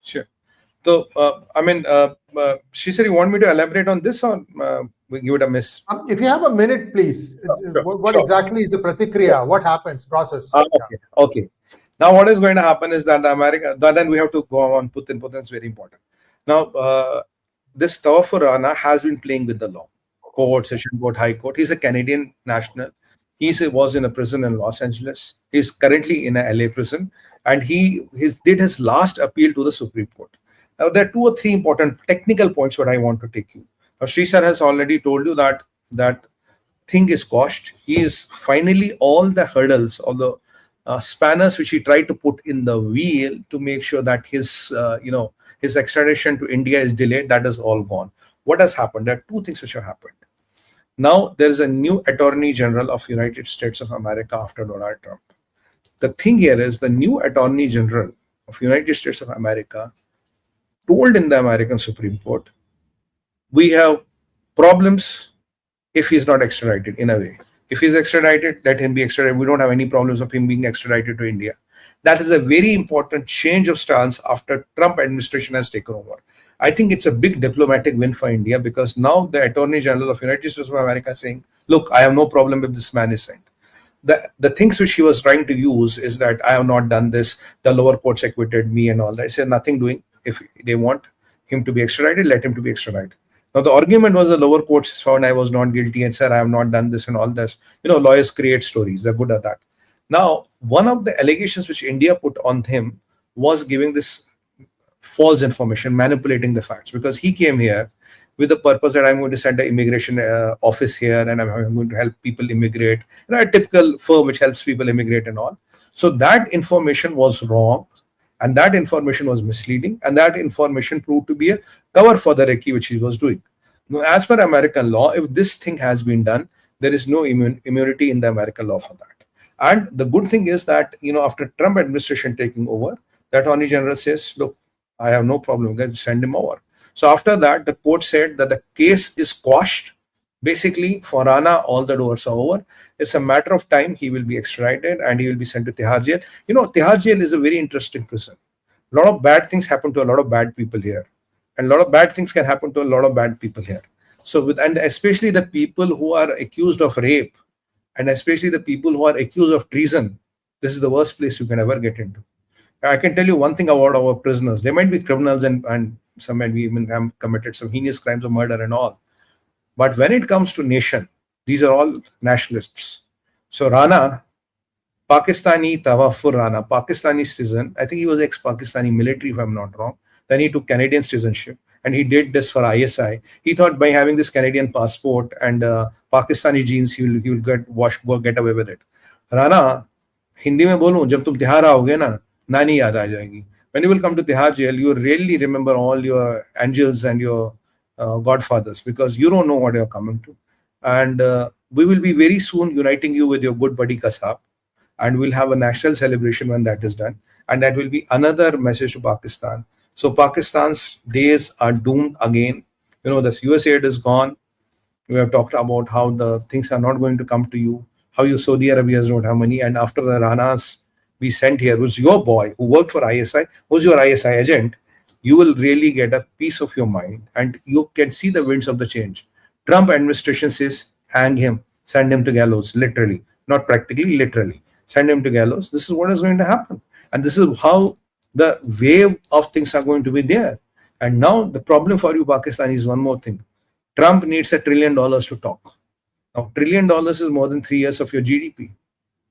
Sure. So, she said, you want me to elaborate on this, or we give it a miss?
If you have a minute, please. What exactly is the pratikriya? What happens? Process.
Okay. Now, what is going to happen is that then we have to go on Putin. Putin is very important. Now, this Tahawwur Rana has been playing with the law. Court, Session Court, High Court. He's a Canadian national. He was in a prison in Los Angeles. He's currently in a LA prison, and he did his last appeal to the Supreme Court. Now, there are 2 or 3 important technical points what I want to take you. Now, Sree sir has already told you that thing is quashed. He is finally all the hurdles, all the spanners which he tried to put in the wheel to make sure that his extradition to India is delayed. That is all gone. What has happened? There are 2 things which have happened. Now, there is a new Attorney General of United States of America after Donald Trump. The thing here is the new Attorney General of United States of America told in the American Supreme Court, we have problems if he's not extradited in a way. If he's extradited, let him be extradited. We don't have any problems of him being extradited to India. That is a very important change of stance after Trump administration has taken over. I think it's a big diplomatic win for India, because now the Attorney General of United States of America is saying, look, I have no problem if this man is sent. The things which he was trying to use is that I have not done this, the lower courts acquitted me and all that. He said nothing doing. If they want him to be extradited, let him to be extradited. Now, the argument was the lower courts found I was not guilty and said I have not done this and all this. Lawyers create stories. They're good at that. Now, one of the allegations which India put on him was giving this false information, manipulating the facts, because he came here with the purpose that I'm going to send an immigration office here and I'm going to help people immigrate. A typical firm which helps people immigrate and all. So that information was wrong, and that information was misleading, and that information proved to be a cover for the recce which he was doing. Now, as per American law, if this thing has been done, there is no immunity in the American law for that. And the good thing is that, after Trump administration taking over, the Attorney General says, look, I have no problem, guys, send him over. So after that, the court said that the case is quashed. Basically, for Rana, all the doors are over. It's a matter of time. He will be extradited and he will be sent to Tihar jail. Tihar jail is a very interesting prison. A lot of bad things happen to a lot of bad people here. And a lot of bad things can happen to a lot of bad people here. So, and especially the people who are accused of rape, and especially the people who are accused of treason, this is the worst place you can ever get into. I can tell you one thing about our prisoners. They might be criminals and some might be even have committed some heinous crimes of murder and all. But when it comes to nation, these are all nationalists. So Rana, Pakistani Tahawwur Rana, Pakistani citizen, I think he was ex-Pakistani military if I'm not wrong. Then he took Canadian citizenship. and he did this for ISI. He thought by having this Canadian passport and Pakistani genes, he will get away with it. Rana, Hindi में बोलूं, जब तुम तिहाड़ आओगे ना, नानी याद आ जाएगी. When you will come to Tihar jail, you really remember all your angels and your godfathers, because you don't know what you're coming to. And we will be very soon uniting you with your good buddy 𝗏𝗃𝗏, and we'll have a national celebration when that is done. And that will be another message to Pakistan. So Pakistan's days are doomed again. You know, the US aid is gone. We have talked about how the things are not going to come to you, how you Saudi Arabians don't have money. And after the Ranas we sent here, who's your boy, who worked for ISI, who's your ISI agent, you will really get a peace of your mind, and you can see the winds of the change. Trump administration says, hang him, send him to gallows, literally, not practically, literally. Send him to gallows. This is what is going to happen. And this is how the wave of things are going to be there. And now the problem for you, Pakistan, is one more thing. Trump needs $1 trillion to talk. Now, $1 trillion is more than 3 years of your GDP.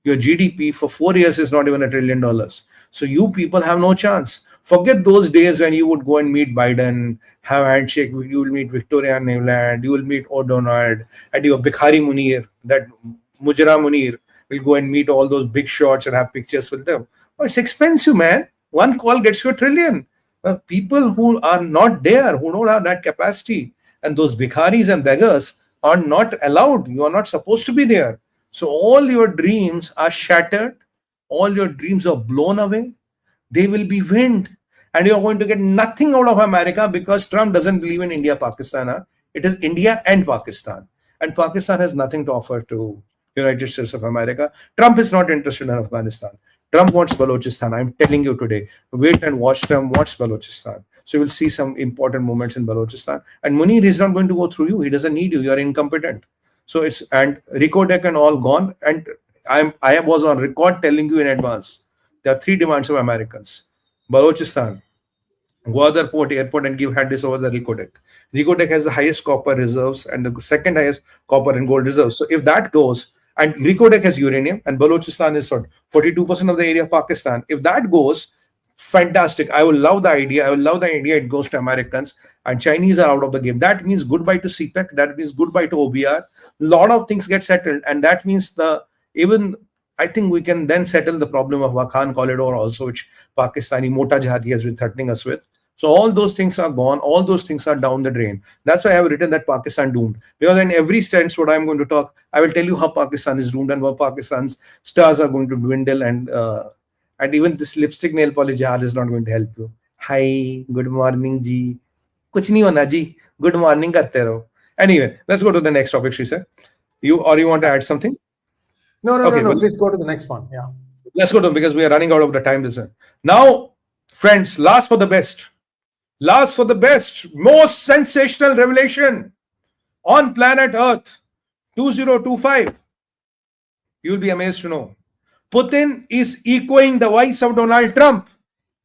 Your GDP for 4 years is not even $1 trillion. So you people have no chance. Forget those days when you would go and meet Biden, have a handshake, you will meet Victoria Nuland, you will meet O'Donnell, and your Bikhari Munir, that Mujra Munir, will go and meet all those big shots and have pictures with them. But it's expensive, man. One call gets you $1 trillion. People who are not there, who don't have that capacity, and those bikharis and beggars are not allowed. You are not supposed to be there. So all your dreams are shattered. All your dreams are blown away. They will be wind. And you're going to get nothing out of America, because Trump doesn't believe in India, Pakistan. It is India and Pakistan. And Pakistan has nothing to offer to United States of America. Trump is not interested in Afghanistan. Trump wants Balochistan. I'm telling you today. Wait and watch. Trump wants Balochistan. So you will see some important moments in Balochistan. And Munir is not going to go through you. He doesn't need you. You are incompetent. So it's, and 𝗏𝗏𝗏𝗏 and all gone. And I was on record telling you in advance, there are 3 demands of Americans. Balochistan, Gwadar Port Airport, and give this over the 𝗏𝗏𝗏𝗏. 𝗏𝗏𝗏𝗏 has the highest copper reserves and the second highest copper and gold reserves. So if that goes, and 𝗏𝗏𝗏𝗏 has uranium, and Balochistan is 42% of the area of Pakistan. If that goes, fantastic. I will love the idea. I will love the idea. It goes to Americans, and Chinese are out of the game. That means goodbye to CPEC. That means goodbye to OBR. A lot of things get settled, and that means I think we can then settle the problem of Wakhan corridor also, which Pakistani Mota Jihadi has been threatening us with. So all those things are gone. All those things are down the drain. That's why I have written that Pakistan doomed. Because in every stance, what I'm going to talk, I will tell you how Pakistan is doomed and how Pakistan's stars are going to dwindle, and even this lipstick nail polish jihad is not going to help you. Hi, good morning, ji. Kuch nahi hona ji. Good morning karte raho. Anyway, let's go to the next topic, Sree sir. You want to add something?
No. Please go to the next one. Yeah.
Let's go to, because we are running out of the time. Now, friends, last for the best. Last for the best. Most sensational revelation on planet Earth. 2025. You'll be amazed to know. Putin is echoing the voice of Donald Trump.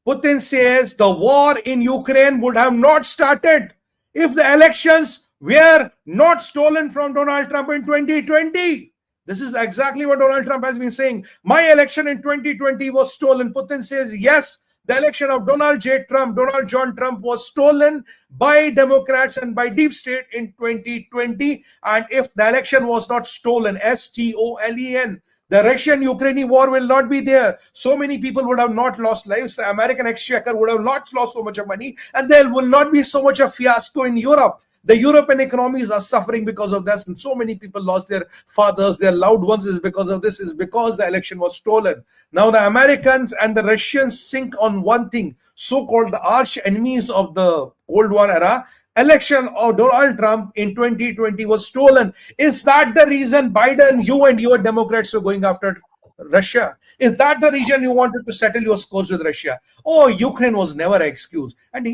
Putin says the war in Ukraine would have not started if the elections were not stolen from Donald Trump in 2020. This is exactly what Donald Trump has been saying. My election in 2020 was stolen. Putin says, yes, the election of Donald John Trump was stolen by Democrats and by deep state in 2020. And if the election was not stolen, STOLEN, the Russian-Ukrainian war will not be there. So many people would have not lost lives. The American exchequer would have not lost so much of money. And there will not be so much of fiasco in Europe. The European economies are suffering because of this. And so many people lost their fathers, their loved ones is because of this, is because the election was stolen. Now the Americans and the Russians sync on one thing, so-called the arch enemies of the Cold War era. Election of Donald Trump in 2020 was stolen. Is that the reason Biden, you and your Democrats were going after Russia? Is that the reason you wanted to settle your scores with Russia? Oh, Ukraine was never an excuse. And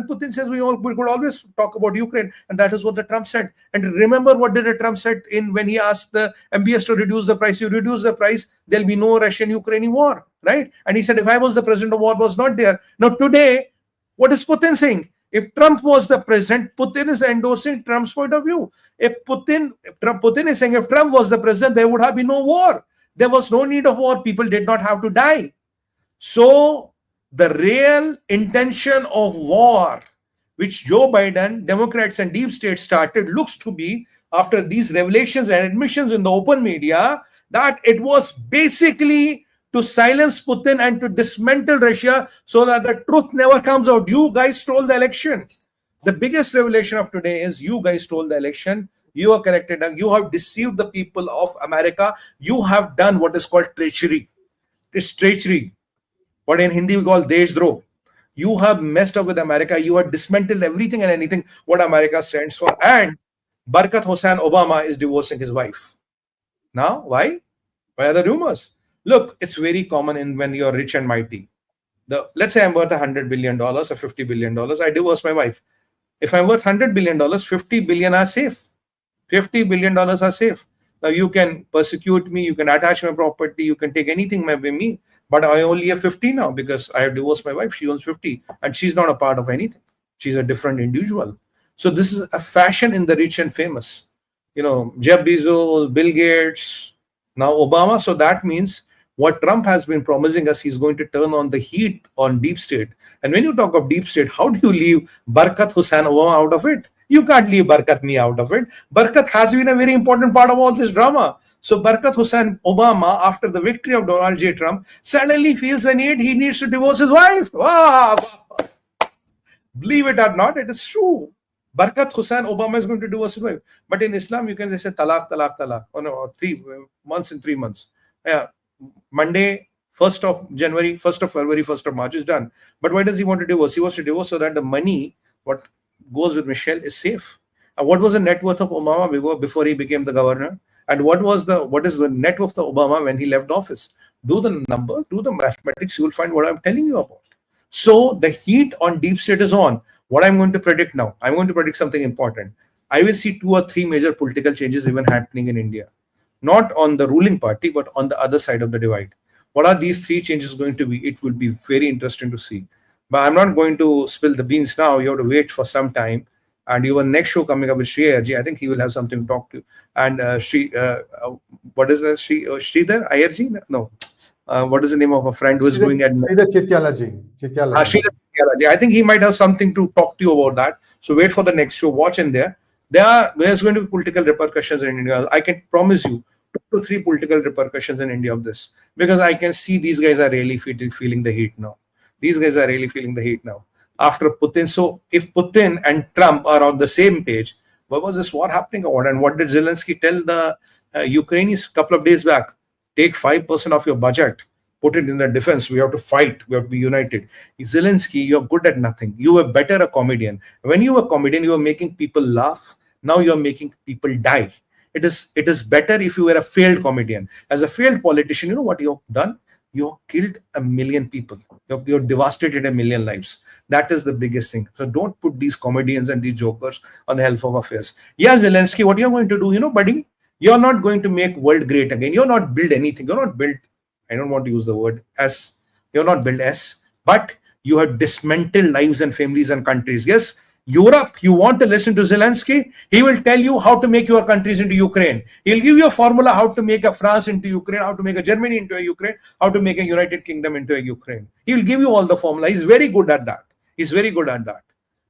Putin says we could always talk about Ukraine, and that is what the Trump said. And remember what did the Trump said when he asked the MBS to reduce the price? You reduce the price, there'll be no Russian-Ukrainian war, right? And he said, if I was the president, the war was not there. Now today, what is Putin saying? If Trump was the president, Putin is endorsing Trump's point of view. Putin is saying if Trump was the president, there would have been no war. There was no need of war. People did not have to die. So the real intention of war which Joe Biden, Democrats and deep state started looks to be, after these revelations and admissions in the open media, that it was basically to silence Putin and to dismantle Russia so that the truth never comes out. You guys stole the election. The biggest revelation of today is you guys stole the election. You are corrected. You have deceived the people of America. You have done what is called treachery. It's treachery. What in Hindi we call 𝗔𝙠𝗫. You have messed up with America. You have dismantled everything and anything what America stands for. And Barack Hussein Obama is divorcing his wife. Now, why? Why are the rumors? Look, it's very common in when you're rich and mighty. Let's say I'm worth $100 billion or $50 billion. I divorce my wife. If I'm worth $100 billion, $50 billion are safe. $50 billion are safe. Now you can persecute me, you can attach my property, you can take anything with me, but I only have 50 now because I have divorced my wife. She owns 50 and she's not a part of anything. She's a different individual. So this is a fashion in the rich and famous. Jeff Bezos, Bill Gates, now Obama. So that means what Trump has been promising us, he's going to turn on the heat on deep state. And when you talk of deep state, how do you leave Barack Hussein Obama out of it? You can't leave Barack me out of it. Barack has been a very important part of all this drama. So Barack Hussein Obama, after the victory of Donald J. Trump, suddenly feels the need, he needs to divorce his wife. Wow. Believe it or not, it is true. Barack Hussein Obama is going to divorce his wife. But in Islam, you can say talaq, talaq, talaq. Oh no, 3 months in 3 months. Yeah. Monday, 1st of January, 1st of February, 1st of March is done. But why does he want to divorce? He wants to divorce so that the money, what goes with Michelle, is safe. And what was the net worth of Obama before he became the governor? And what is the net worth of Obama when he left office? Do the numbers, do the mathematics, you will find what I'm telling you about. So the heat on deep state is on. What I'm going to predict now, I'm going to predict something important. I will see 2 or 3 major political changes even happening in India. Not on the ruling party, but on the other side of the divide. What are these 3 changes going to be? It will be very interesting to see. But I'm not going to spill the beans now. You have to wait for some time. And your next show coming up with Sree Iyer, I think he will have something to talk to. And what is that? Sree Iyer 𝗏𝗧𝗏? No. What is the name of a friend who is doing it? 𝗏𝗏𝗏𝗏𝗏. I think he might have something to talk to you about that. So wait for the next show. Watch in there. There's going to be political repercussions in India. I can promise you 2 to 3 political repercussions in India of this, because I can see these guys are really feeling the heat now. These guys are really feeling the heat now after Putin. So if Putin and Trump are on the same page, what was this war happening about? And what did Zelensky tell the Ukrainians a couple of days back? Take 5% of your budget, put it in the defense. We have to fight. We have to be united. Zelensky, you're good at nothing. You were better a comedian. When you were a comedian, you were making people laugh. Now you're making people die. It is better if you were a failed comedian. As a failed politician, you know what you've done? You've killed 1 million people. You've devastated 1 million lives. That is the biggest thing. So don't put these comedians and these jokers on the health of affairs. Yeah, Zelensky, what you're going to do, buddy? You're not going to make world great again. You're not build anything. You're not built, I don't want to use the word S. You're not built S, but you have dismantled lives and families and countries. Yes, Europe, you want to listen to Zelensky? He will tell you how to make your countries into Ukraine. He'll give you a formula how to make a France into Ukraine, how to make a Germany into a Ukraine, how to make a United Kingdom into a Ukraine. He will give you all the formula. He's very good at that. He's very good at that.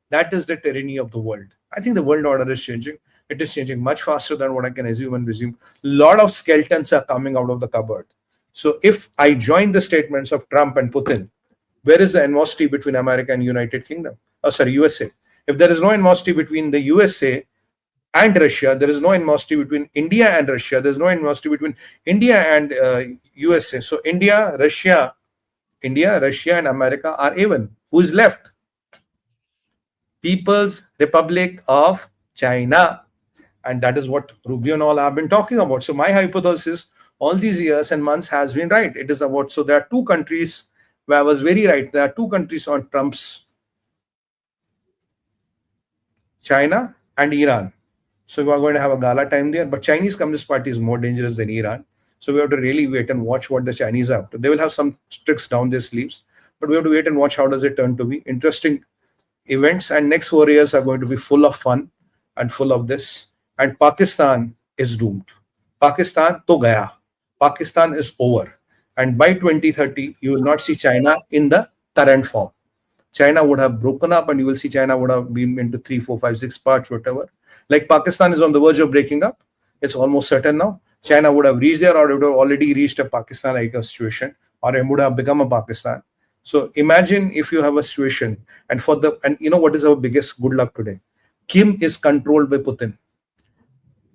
That is the tyranny of the world. I think the world order is changing. It is changing much faster than what I can assume and presume. A lot of skeletons are coming out of the cupboard. So if I join the statements of Trump and Putin, where is the animosity between America and United Kingdom? USA. If there is no animosity between the USA and Russia, there is no animosity between India and Russia. There is no animosity between India and USA. So India, Russia, and America are even. Who is left? People's Republic of China. And that is what Rubio and all have been talking about. So my hypothesis all these years and months has been right. It is about, so there are 2 countries where I was very right. There are 2 countries on Trump's, China and Iran. So we are going to have a gala time there. But Chinese Communist Party is more dangerous than Iran. So we have to really wait and watch what the Chinese are up to. They will have some tricks down their sleeves. But we have to wait and watch how does it turn to be. Interesting events. And next 4 years are going to be full of fun and full of this. And Pakistan is doomed. Pakistan to gaya. Pakistan is over. And by 2030, you will not see China in the current form. China would have broken up, and you will see China would have been into 3, 4, 5, 6 parts, whatever. Like Pakistan is on the verge of breaking up. It's almost certain now. China would have reached there, or it would have already reached a Pakistan-like a situation, or it would have become a Pakistan. So imagine if you have a situation, and you know what is our biggest good luck today? Kim is controlled by Putin.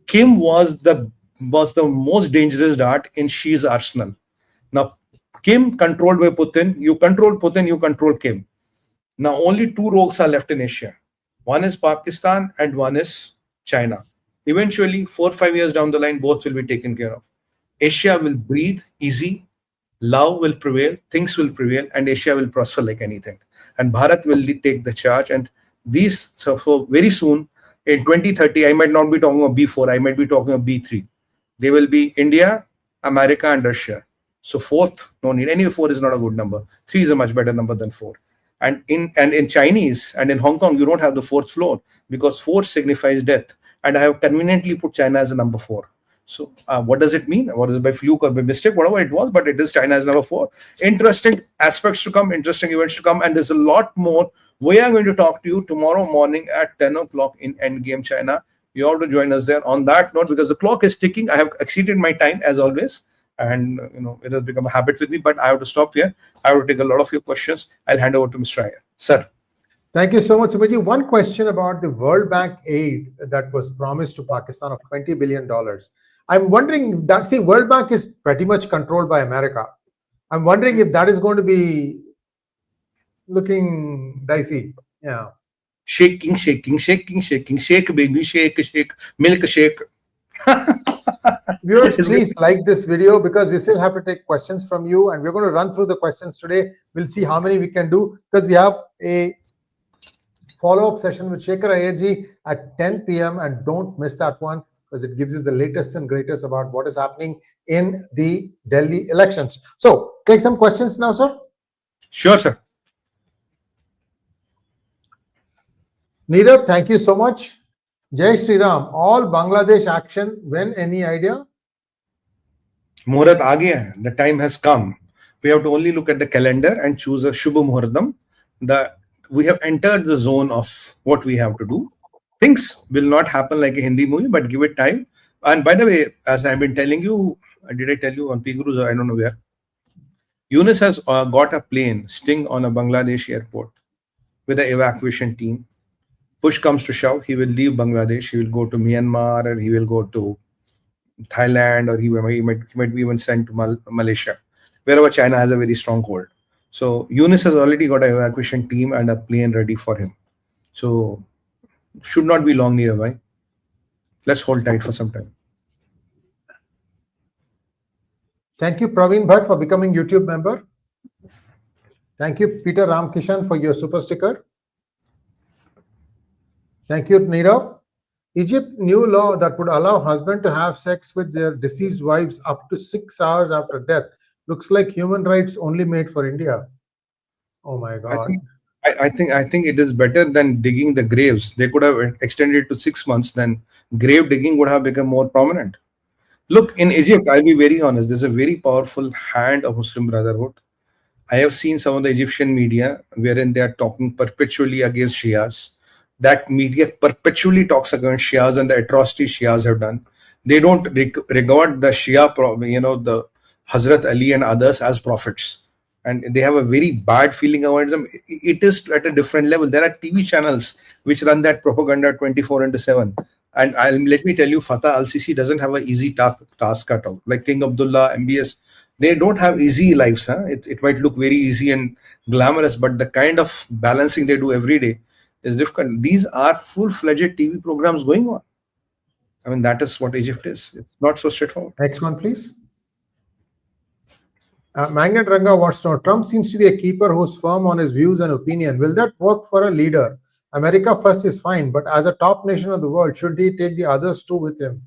Kim was the most dangerous dart in Xi's arsenal. Now, Kim controlled by Putin. You control Putin, you control Kim. Now, only two rogues are left in Asia. One is Pakistan and one is China. Eventually, 4 or 5 years down the line, both will be taken care of. Asia will breathe easy, love will prevail, things will prevail, and Asia will prosper like anything. And Bharat will take the charge. And so very soon, in 2030, I might not be talking of B4, I might be talking of B3. They will be India, America, and Russia. So fourth, no need. Anyway, 4 is not a good number. 3 is a much better number than 4. And in Chinese and in Hong Kong, you don't have the 4th floor because 4 signifies death. And I have conveniently put China as a number 4. So what does it mean? What is it by fluke or by mistake? Whatever it was, but it is China as number 4. Interesting aspects to come, interesting events to come, and there's a lot more. We are going to talk to you tomorrow morning at 10 o'clock in Endgame China. You have to join us there. On that note, because the clock is ticking, I have exceeded my time as always. And it has become a habit with me, but I have to stop here. I have to take a lot of your questions. I'll hand over to Mr. Iyer. Sir.
Thank you so much, 𝗟𝗏𝗍. One question about the World Bank aid that was promised to Pakistan of $20 billion. I'm wondering, that's the World Bank is pretty much controlled by America. I'm wondering if that is going to be looking dicey. Yeah.
Shaking, shaking, shaking, shaking, shake, baby, shake, shake, milk shake.
Viewers, please like this video because we still have to take questions from you, and we're going to run through the questions today. We'll see how many we can do because we have a follow-up session with 𝗥𝗘𝗙𝗥𝗏 ji at 10 p.m. and don't miss that one because it gives you the latest and greatest about what is happening in the Delhi elections. So, take some questions now, sir.
Sure, sir.
Neerav, thank you so much. Jai Sri Ram. All Bangladesh action, when, any idea?
Muhurat aa gaya hai. The time has come. We have to only look at the calendar and choose a Shubh Muhurtam. We have entered the zone of what we have to do. Things will not happen like a Hindi movie, but give it time. And by the way, as I've been telling you, did I tell you on P-Gurus? I don't know where. Yunus has got a plane sting on a Bangladesh airport with an evacuation team. Push comes to shove, he will leave Bangladesh, he will go to Myanmar, or he will go to Thailand, or he might be even sent to Malaysia, wherever China has a very strong hold. So Yunus has already got an evacuation team and a plane ready for him. So should not be long nearby. Let's hold tight for some time.
Thank you, Praveen Bhatt, for becoming YouTube member. Thank you, Peter Ramkishan, for your super sticker. Thank you, Neerav. Egypt new law that would allow husband to have sex with their deceased wives up to 6 hours after death. Looks like human rights only made for India. Oh my God.
I think it is better than digging the graves. They could have extended it to 6 months, then grave digging would have become more prominent. Look, in Egypt, I'll be very honest, there's a very powerful hand of Muslim Brotherhood. I have seen some of the Egyptian media wherein they are talking perpetually against Shias. That media perpetually talks against Shias and the atrocities Shias have done. They don't regard the Shia, the Hazrat Ali and others as prophets. And they have a very bad feeling about them. It is at a different level. There are TV channels which run that propaganda 24/7. And let me tell you, Fatah al-Sisi doesn't have an easy task cut out. Like King Abdullah, MBS, they don't have easy lives. Huh? It might look very easy and glamorous, but the kind of balancing they do every day is difficult. These are full-fledged TV programs going on. I mean, that is what Egypt is. It's not so straightforward.
Next one, please. Magnet Ranga wants to know, Trump seems to be a keeper who's firm on his views and opinion. Will that work for a leader? America first is fine, but as a top nation of the world, should he take the others too with him?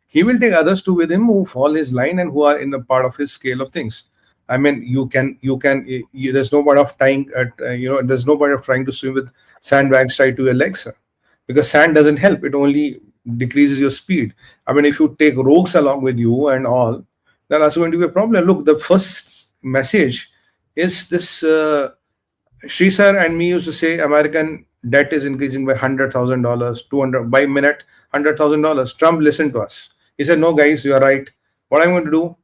He will take others too with him who fall his line and who are in a part of his scale of things. I mean, there's no point of there's no point of trying to swim with sandbags tied to your legs, because sand doesn't help. It only decreases your speed. I mean, if you take rogues along with you and all, then that's going to be a problem. Look, the first message is this Sree sir and me used to say American debt is increasing by $100,000, 200 by minute, $100,000. Trump listened to us. He said, "No, guys, you are right. What I'm going to do?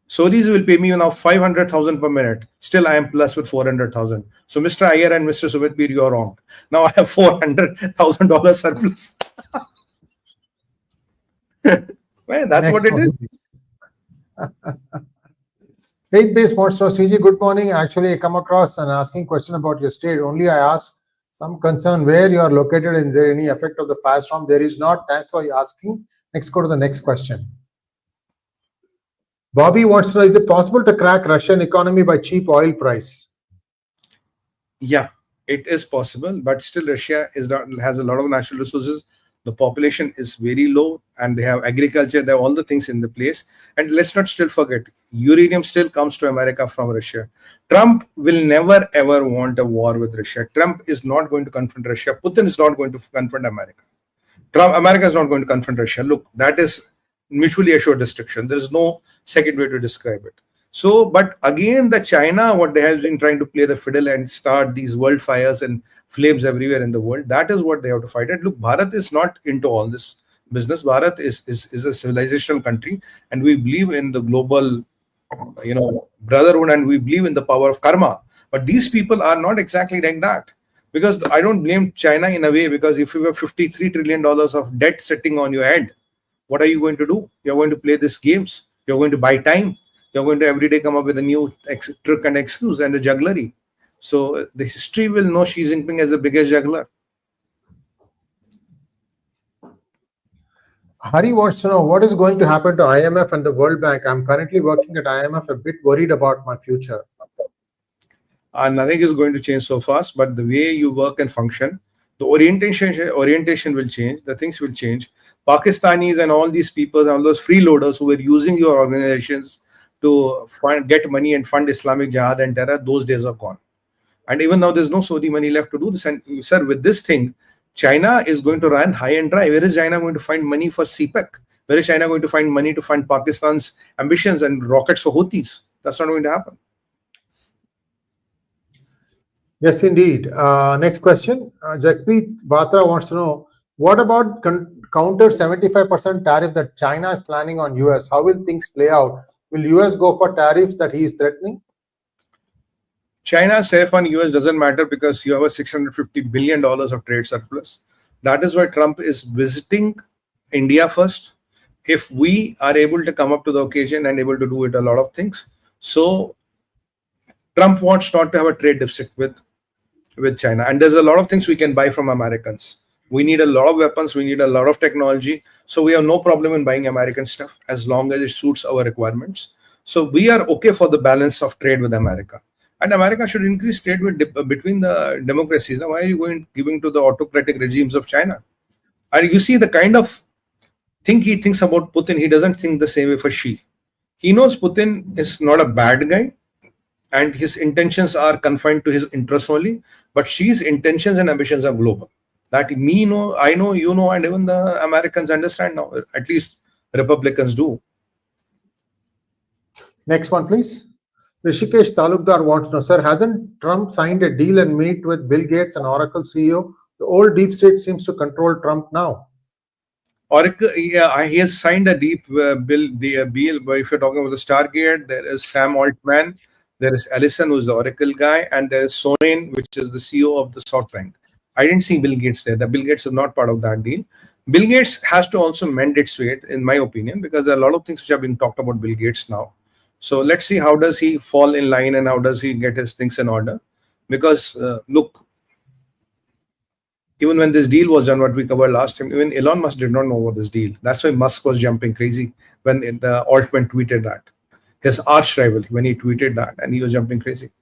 Saudis will pay me now 500,000 per minute. Still, I am plus with 400,000. So, Mr. Iyer and Mr. 𝗏𝗍𝗫, you are wrong. Now I have $400,000 surplus." Well, that's
Next
what it
one,
is.
please. Faith-based wants to know, Sree ji, good morning. Actually, I come across and asking question about your state. Only I ask some concern where you are located and there any effect of the firestorm. There is not. Thanks for asking. Next, go to the next question. Bobby wants to know, is it possible to crack Russian economy by cheap oil price?
Yeah, it is possible, but still Russia has a lot of natural resources. The population is very low and they have agriculture, they have all the things in the place. And let's not still forget, uranium still comes to America from Russia. Trump will never ever want a war with Russia. Trump is not going to confront Russia. Putin is not going to confront America. America is not going to confront Russia. Look, that is mutually assured destruction. There is no second way to describe it. So, but again, the China, what they have been trying to play the fiddle and start these world fires and flames everywhere in the world, that is what they have to fight. And look, Bharat is not into all this business. Bharat is a civilizational country, and we believe in the global, brotherhood, and we believe in the power of karma. But these people are not exactly like that. Because I don't blame China in a way, because if you have $53 trillion of debt sitting on your head, what are you going to do? You're going to play these games. You're going to buy time. You're going to every day come up with a new trick and excuse and a jugglery. So the history will know Xi Jinping as the biggest juggler.
Hari wants to know, what is going to happen to IMF and the World Bank? I'm currently working at IMF, a bit worried about my future.
Nothing is going to change so fast, but the way you work and function, the orientation will change, the things will change. Pakistanis and all these people, all those freeloaders who were using your organizations to get money and fund Islamic jihad and terror, those days are gone. And even now, there's no Saudi money left to do this. And sir, with this thing, China is going to run high and dry. Where is China going to find money for 𝗍𝗫? Where is China going to find money to fund Pakistan's ambitions and rockets for Houthis? That's not going to happen.
Yes, indeed. Next question. Jakpreet Batra wants to know, what about counter 75% tariff that China is planning on US? How will things play out? Will US go for tariffs that he is threatening?
China's tariff on US doesn't matter because you have a $650 billion of trade surplus. That is why Trump is visiting India first. If we are able to come up to the occasion and able to do it, a lot of things. So Trump wants not to have a trade deficit with China. And there's a lot of things we can buy from Americans. We need a lot of weapons. We need a lot of technology. So we have no problem in buying American stuff as long as it suits our requirements. So we are okay for the balance of trade with America. And America should increase trade between the democracies. Now, why are you giving to the autocratic regimes of China? And you see the kind of thing he thinks about Putin, he doesn't think the same way for Xi. He knows Putin is not a bad guy, and his intentions are confined to his interests only, but Xi's intentions and ambitions are global. That I know, you know, and even the Americans understand now. At least Republicans do.
Next one, please. Hrishikesh Talukdar wants to know, sir, hasn't Trump signed a deal and meet with Bill Gates and Oracle CEO? The old deep state seems to control Trump now.
Oracle, yeah, he has signed a deep deal. But if you're talking about the Stargate, there is Sam Altman, there is Ellison, who is the Oracle guy, and there is Soren, which is the CEO of the SoftBank. I didn't see Bill Gates there. The Bill Gates is not part of that deal. Bill Gates has to also mend its weight, in my opinion, because there are a lot of things which are being talked about Bill Gates now. So let's see how does he fall in line and how does he get his things in order. Because look, even when this deal was done, what we covered last time, even Elon Musk did not know about this deal. That's why Musk was jumping crazy when the Altman tweeted that. His arch rival, when he tweeted that, and he was jumping crazy.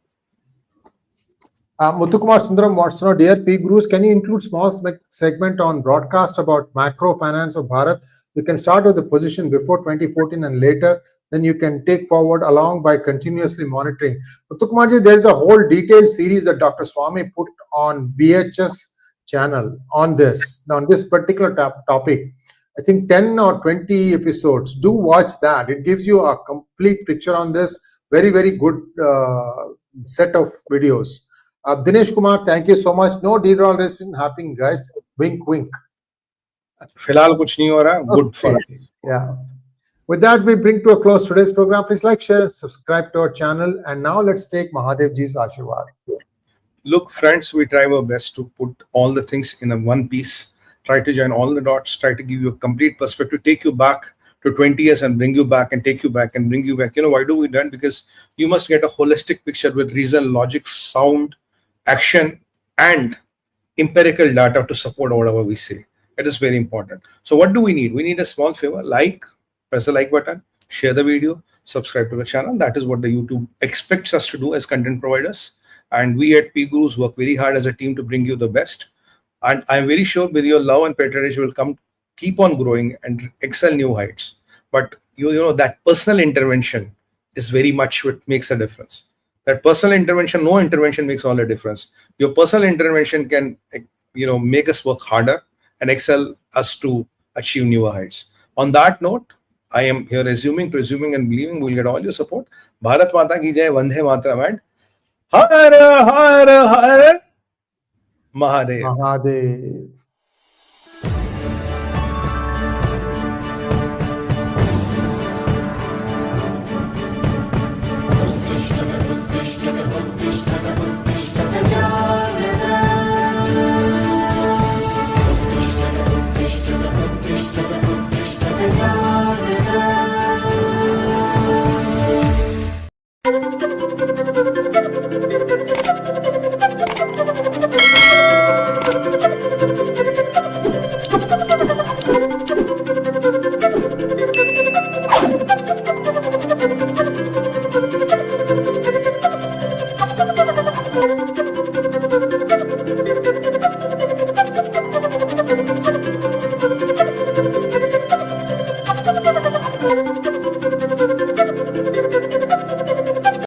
Muthukumar Sundaram wants to know, dear P. Gurus, can you include small segment on broadcast about macro finance of Bharat? You can start with the position before 2014 and later, then you can take forward along by continuously monitoring. Muthukumarji, there is a whole detailed series that Dr. Swami put on VHS channel on this particular topic. I think 10 or 20 episodes. Do watch that. It gives you a complete picture on this. Very, very good set of videos. Dinesh Kumar, thank you so much. No de-dollarization happening, guys. Wink, wink.
फिलहाल कुछ नहीं हो रहा. Good for us.
Yeah. With that, we bring to a close today's program. Please like, share, subscribe to our channel. And now let's take Mahadevji's Ashirwad.
Look, friends, we try our best to put all the things in a one piece, try to join all the dots, try to give you a complete perspective, take you back to 20 years and bring you back and take you back and bring you back. You know, why do we do? Because you must get a holistic picture with reason, logic, sound, action, and empirical data to support whatever we say. It is very important. So what do we need? We need a small favor, press the like button, share the video, subscribe to the channel. That is what the YouTube expects us to do as content providers. And we at PGurus work very hard as a team to bring you the best. And I'm very sure with your love and patronage will keep on growing and excel new heights. But you know that personal intervention is very much what makes a difference. That personal intervention, no intervention makes all the difference. Your personal intervention can, make us work harder and excel us to achieve newer heights. On that note, I am here presuming and believing we'll get all your support. Bharat Mata ki jai, Vandhe Mataram, and Har Har Har Mahadev.
Mahadev.